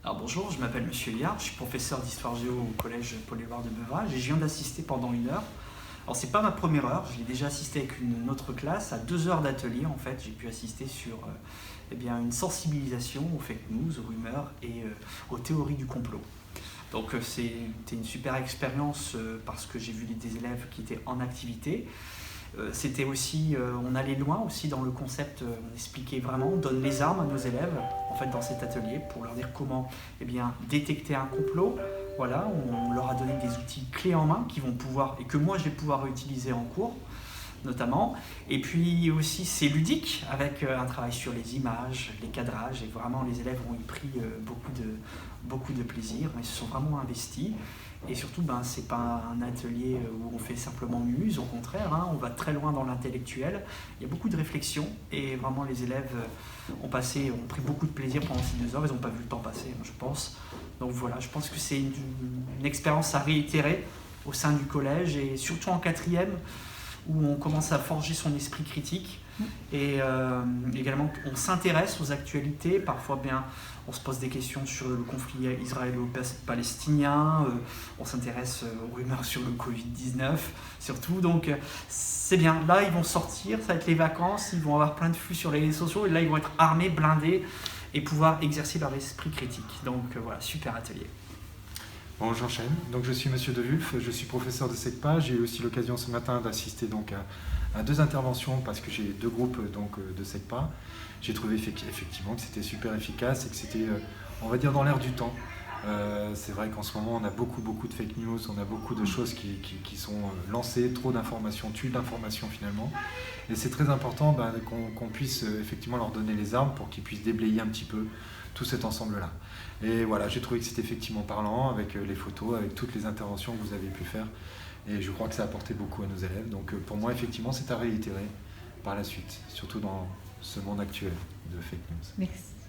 Alors bonjour, je m'appelle Monsieur Liard, je suis professeur d'histoire géo au collège Paul-Éluard de Beuvage et je viens d'assister pendant 1 heure. Alors c'est pas ma première heure, je l'ai déjà assisté avec une autre classe à 2 heures d'atelier en fait. J'ai pu assister sur une sensibilisation aux fake news, aux rumeurs et aux théories du complot. Donc c'était une super expérience parce que j'ai vu des élèves qui étaient en activité. C'était aussi, on allait loin aussi dans le concept, on expliquait vraiment, on donne les armes à nos élèves en fait dans cet atelier pour leur dire comment détecter un complot. Voilà, on leur a donné des outils clés en main qui vont pouvoir, et que moi je vais pouvoir utiliser en cours notamment. Et puis aussi c'est ludique avec un travail sur les images, les cadrages, et vraiment les élèves ont y pris beaucoup de plaisir, ils se sont vraiment investis. Et surtout, c'est pas un atelier où on fait simplement muse, au contraire, on va très loin dans l'intellectuel. Il y a beaucoup de réflexion et vraiment les élèves ont pris beaucoup de plaisir pendant ces 2 heures. Ils n'ont pas vu le temps passer, je pense. Donc voilà, je pense que c'est une expérience à réitérer au sein du collège et surtout en 4e où on commence à forger son esprit critique et également on s'intéresse aux actualités. Parfois on se pose des questions sur le conflit israélo-palestinien, on s'intéresse aux rumeurs sur le Covid-19 surtout, donc c'est bien. Là ils vont sortir, ça va être les vacances, ils vont avoir plein de flux sur les réseaux sociaux et là ils vont être armés, blindés et pouvoir exercer leur esprit critique. Donc voilà, super atelier. Bon, j'enchaîne. Donc, je suis Monsieur Devulf, je suis professeur de SECPA. J'ai eu aussi l'occasion ce matin d'assister donc à 2 interventions parce que j'ai 2 groupes de SECPA. J'ai trouvé effectivement que c'était super efficace et que c'était, on va dire, dans l'air du temps. C'est vrai qu'en ce moment, on a beaucoup de fake news, on a beaucoup de choses qui sont lancées, trop d'informations, tuent l'information finalement. Et c'est très important qu'on puisse effectivement leur donner les armes pour qu'ils puissent déblayer un petit peu tout cet ensemble-là. Et voilà, j'ai trouvé que c'était effectivement parlant avec les photos, avec toutes les interventions que vous avez pu faire. Et je crois que ça a apporté beaucoup à nos élèves. Donc pour moi, effectivement, c'est à réitérer par la suite, surtout dans ce monde actuel de fake news. Merci.